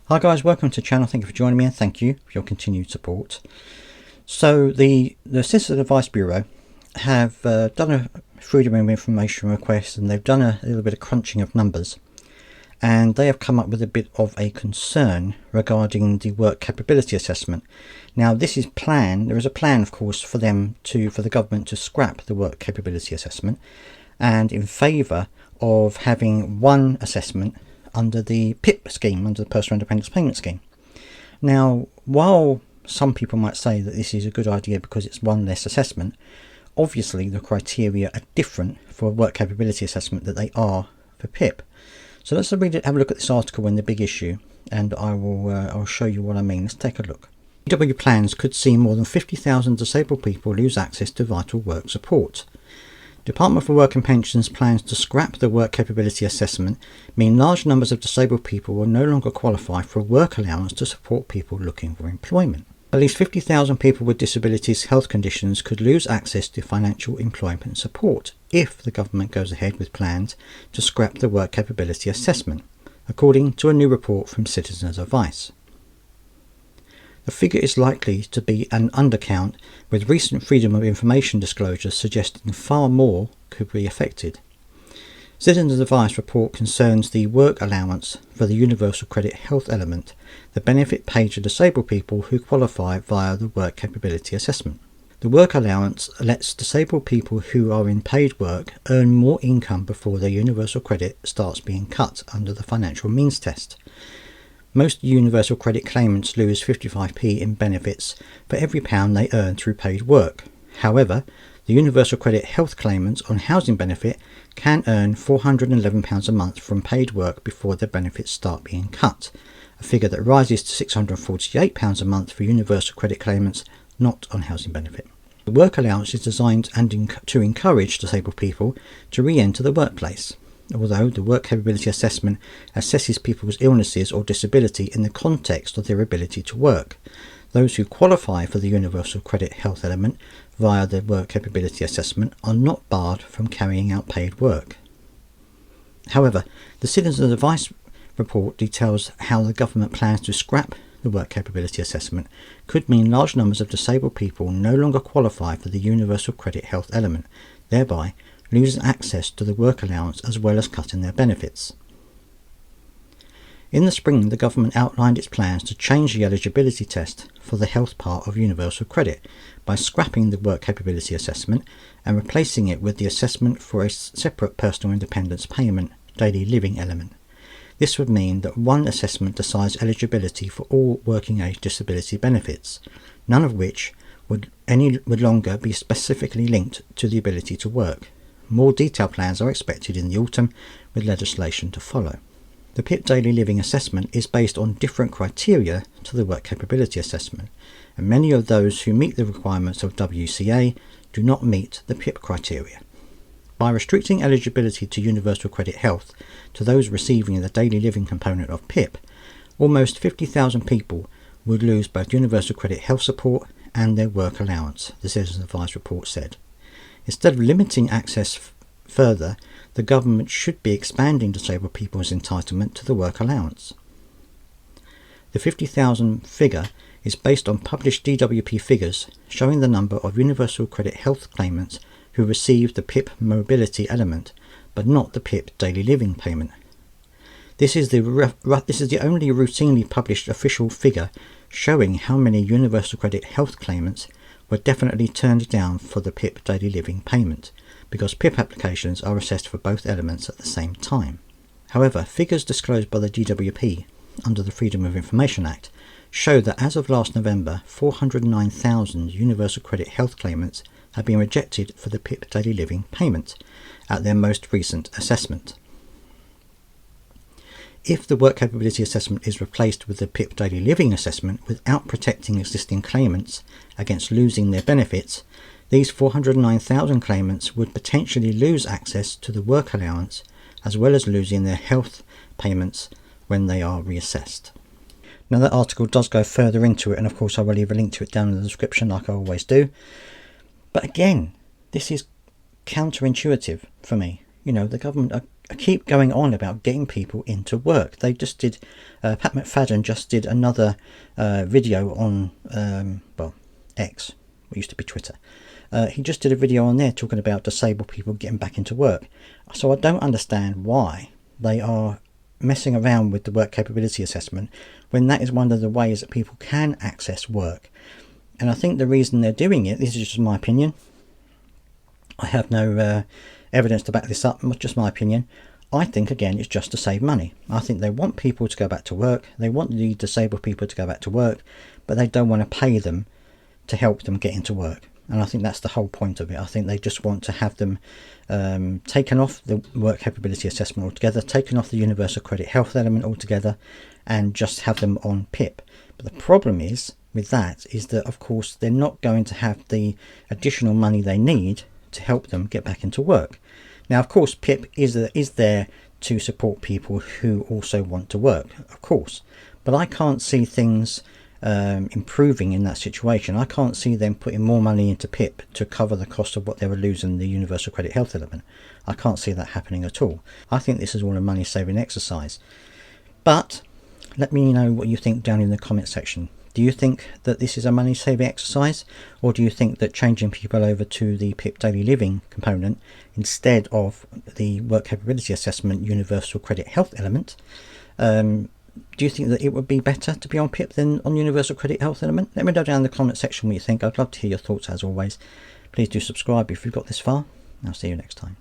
Hi guys, welcome to the channel. Thank you for joining me and thank you for your continued support. So the Citizen Advice Bureau have done a Freedom of Information request, and they've done a little bit of crunching of numbers, and they have come up with a bit of a concern regarding the work capability assessment. Now this is planned. There is a plan, of course, for the government to scrap the work capability assessment, and in favour of having one assessment under the PIP scheme, under the Personal Independence Payment Scheme. Now, while some people might say that this is a good idea because it's one less assessment, obviously the criteria are different for a work capability assessment than they are for PIP. So let's have a look at this article in the big issue, and I'll show you what I mean. Let's take a look. DW plans could see more than 50,000 disabled people lose access to vital work support. Department for Work and Pensions plans to scrap the work capability assessment mean large numbers of disabled people will no longer qualify for a work allowance to support people looking for employment. At least 50,000 people with disabilities health conditions could lose access to financial employment support if the government goes ahead with plans to scrap the work capability assessment, according to a new report from Citizens Advice. The figure is likely to be an undercount, with recent Freedom of Information disclosures suggesting far more could be affected. Citizens Advice report concerns the work allowance for the Universal Credit Health element, the benefit paid to disabled people who qualify via the work capability assessment. The work allowance lets disabled people who are in paid work earn more income before their universal credit starts being cut under the financial means test. Most universal credit claimants lose 55p in benefits for every pound they earn through paid work. However, the universal credit health claimants on housing benefit can earn £411 a month from paid work before their benefits start being cut, a figure that rises to £648 a month for universal credit claimants not on housing benefit. The work allowance is designed to encourage disabled people to re-enter the workplace. Although the work capability assessment assesses people's illnesses or disability in the context of their ability to work, those who qualify for the Universal Credit Health element via the work capability assessment are not barred from carrying out paid work. However, the Citizens Advice report details how the government plans to scrap the work capability assessment could mean large numbers of disabled people no longer qualify for the Universal Credit Health element, thereby losing access to the work allowance as well as cutting their benefits. In the spring, the government outlined its plans to change the eligibility test for the health part of universal credit by scrapping the work capability assessment and replacing it with the assessment for a separate personal independence payment daily living element. This would mean that one assessment decides eligibility for all working age disability benefits, none of which would longer be specifically linked to the ability to work. More detailed plans are expected in the autumn, with legislation to follow. The PIP Daily Living Assessment is based on different criteria to the Work Capability Assessment, and many of those who meet the requirements of WCA do not meet the PIP criteria. By restricting eligibility to Universal Credit Health to those receiving the daily living component of PIP, almost 50,000 people would lose both Universal Credit Health support and their work allowance, the Citizens Advice report said. Instead of limiting access further, the government should be expanding disabled people's entitlement to the work allowance. The 50,000 figure is based on published DWP figures showing the number of Universal Credit Health claimants who received the PIP mobility element, but not the PIP daily living payment. This is the only routinely published official figure showing how many Universal Credit Health claimants were definitely turned down for the PIP daily living payment, because PIP applications are assessed for both elements at the same time. However, figures disclosed by the DWP under the Freedom of Information Act show that as of last November, 409,000 Universal Credit Health claimants have been rejected for the PIP daily living payment at their most recent assessment. If the work capability assessment is replaced with the PIP daily living assessment without protecting existing claimants against losing their benefits, these 409,000 claimants would potentially lose access to the work allowance as well as losing their health payments when they are reassessed. Now that article does go further into it, and of course I will leave a link to it down in the description like I always do. But again, this is counterintuitive for me. The government are keep going on about getting people into work. They just did, Pat McFadden just did another video on, well, X, what used to be Twitter. He just did a video on there talking about disabled people getting back into work. So I don't understand why they are messing around with the work capability assessment when that is one of the ways that people can access work. And I think the reason they're doing it, this is just my opinion, I have no evidence to back this up, just my opinion. I think, again, it's just to save money. I think they want people to go back to work. They want the disabled people to go back to work, but they don't want to pay them to help them get into work. And I think that's the whole point of it. I think they just want to have them taken off the work capability assessment altogether, taken off the universal credit health element altogether, and just have them on PIP. But the problem is with that is that, of course, they're not going to have the additional money they need to help them get back into work. Now, of course, PIP is there to support people who also want to work, of course, but I can't see things improving in that situation. I can't see them putting more money into PIP to cover the cost of what they were losing the universal credit health element. I can't see that happening at all. I think this is all a money saving exercise. But let me know what you think down in the comment section. Do you think that this is a money saving exercise, or do you think that changing people over to the PIP daily living component instead of the work capability assessment universal credit health element, do you think that it would be better to be on PIP than on universal credit health element? Let me know down in the comment section what you think. I'd love to hear your thoughts as always. Please do subscribe if you've got this far. I'll see you next time.